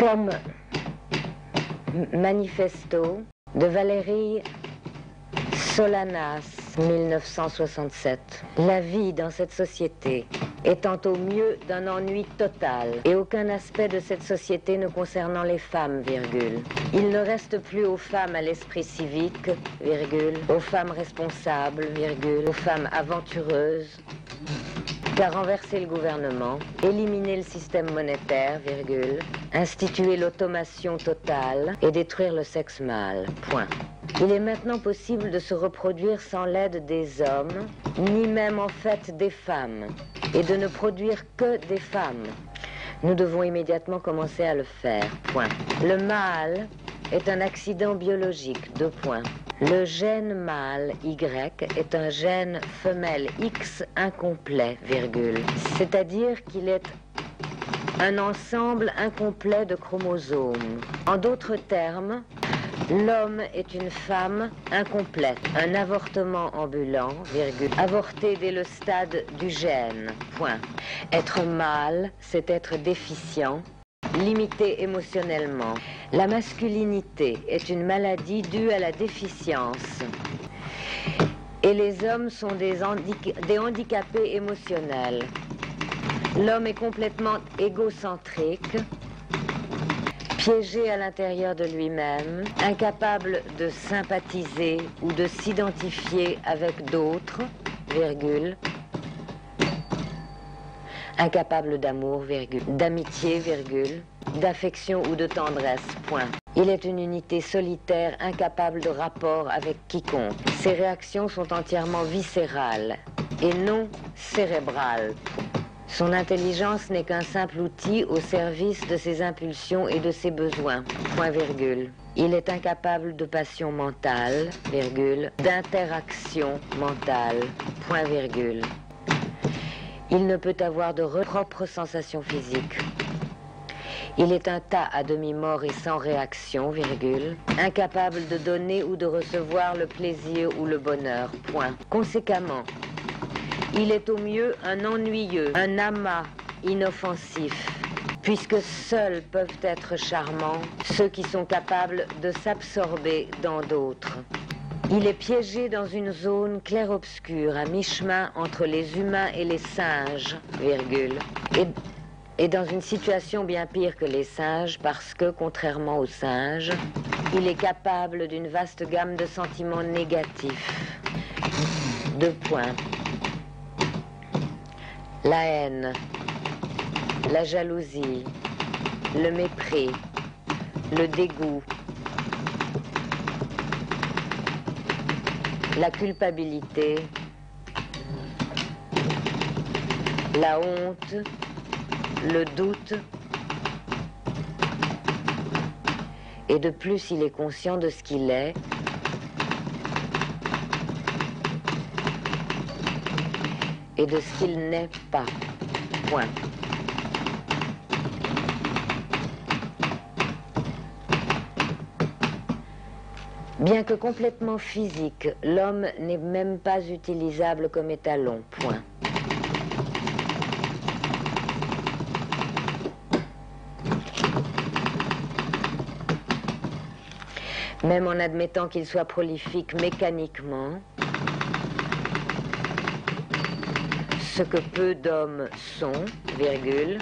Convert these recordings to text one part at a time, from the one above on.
Comme Manifesto de Valérie Solanas, 1967. La vie dans cette société étant au mieux d'un ennui total et aucun aspect de cette société ne concernant les femmes, virgule. Il ne reste plus aux femmes à l'esprit civique, virgule, aux femmes responsables, virgule, aux femmes aventureuses, qu'à renverser le gouvernement, éliminer le système monétaire, virgule, instituer l'automation totale et détruire le sexe mâle, point. Il est maintenant possible de se reproduire sans l'aide des hommes, ni même en fait des femmes, et de ne produire que des femmes. Nous devons immédiatement commencer à le faire, point. Le mâle est un accident biologique, deux points. Le gène mâle Y est un gène femelle X incomplet, virgule. C'est-à-dire qu'il est un ensemble incomplet de chromosomes. En d'autres termes, l'homme est une femme incomplète, un avortement ambulant, virgule, avorté dès le stade du gène, point. Être mâle, c'est être déficient, limité émotionnellement. La masculinité est une maladie due à la déficience. Et les hommes sont des handicapés émotionnels. L'homme est complètement égocentrique, piégé à l'intérieur de lui-même, incapable de sympathiser ou de s'identifier avec d'autres, virgule, incapable d'amour, virgule, d'amitié, virgule, d'affection ou de tendresse, point. Il est une unité solitaire, incapable de rapport avec quiconque. Ses réactions sont entièrement viscérales et non cérébrales. Son intelligence n'est qu'un simple outil au service de ses impulsions et de ses besoins, point virgule. Il est incapable de passion mentale, virgule, d'interaction mentale, point virgule. Il ne peut avoir de propres sensations physiques. Il est un tas à demi-mort et sans réaction, virgule, incapable de donner ou de recevoir le plaisir ou le bonheur, point. Conséquemment, il est au mieux un ennuyeux, un amas inoffensif, puisque seuls peuvent être charmants ceux qui sont capables de s'absorber dans d'autres. Il est piégé dans une zone clair-obscur, à mi-chemin entre les humains et les singes, virgule, et dans une situation bien pire que les singes, parce que, contrairement aux singes, il est capable d'une vaste gamme de sentiments négatifs. Deux points. La haine, la jalousie, le mépris, le dégoût, la culpabilité, la honte, le doute, et de plus il est conscient de ce qu'il est, et de ce qu'il n'est pas, point. Bien que complètement physique, l'homme n'est même pas utilisable comme étalon, point. Même en admettant qu'il soit prolifique mécaniquement, ce que peu d'hommes sont, virgule,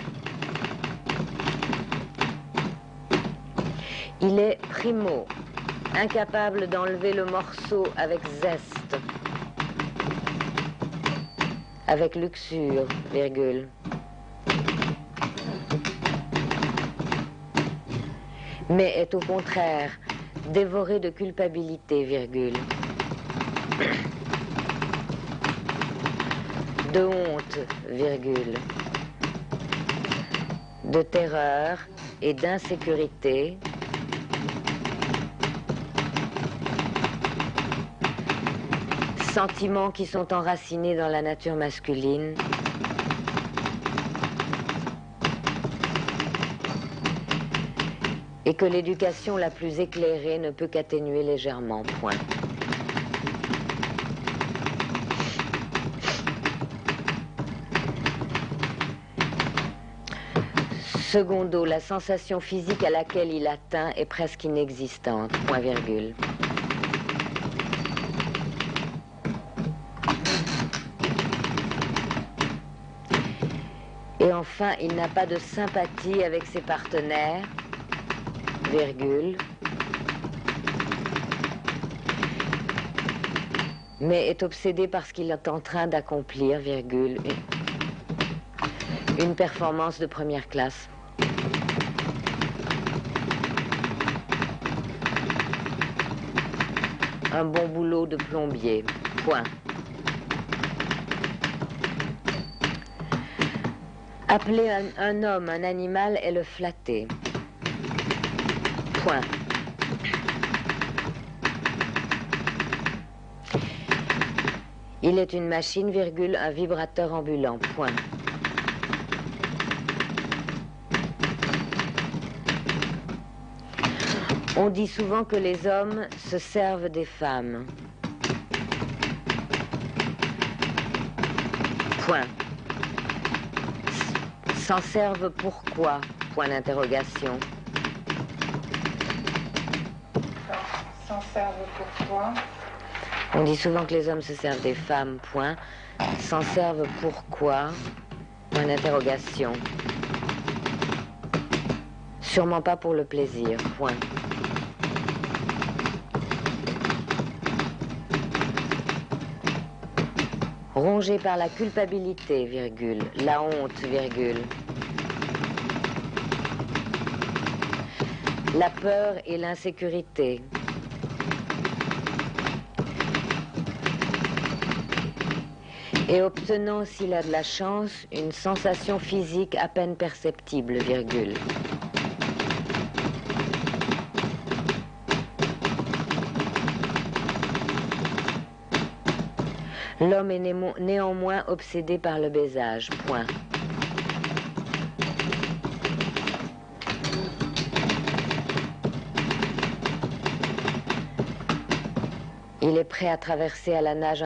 il est primo, incapable d'enlever le morceau avec zeste, avec luxure, virgule. Mais est au contraire dévoré de culpabilité, virgule. De honte, virgule, de terreur et d'insécurité, sentiments qui sont enracinés dans la nature masculine, et que l'éducation la plus éclairée ne peut qu'atténuer légèrement, point. Secondo, la sensation physique à laquelle il atteint est presque inexistante, point virgule. Et enfin, il n'a pas de sympathie avec ses partenaires, virgule, mais est obsédé par ce qu'il est en train d'accomplir, virgule, une performance de première classe. Un bon boulot de plombier, point. Appeler un homme un animal est le flatter. Point. Il est une machine, virgule, un vibrateur ambulant. Point. On dit souvent que les hommes se servent des femmes. Point. S'en servent pourquoi? Point d'interrogation. S'en servent pourquoi? On dit souvent que les hommes se servent des femmes, point. S'en servent pourquoi? Point d'interrogation. Sûrement pas pour le plaisir, point. Rongé par la culpabilité, virgule, la honte, virgule. La peur et l'insécurité. Et obtenant, s'il a de la chance, une sensation physique à peine perceptible, virgule. L'homme est néanmoins obsédé par le baisage, point. Il est prêt à traverser à la nage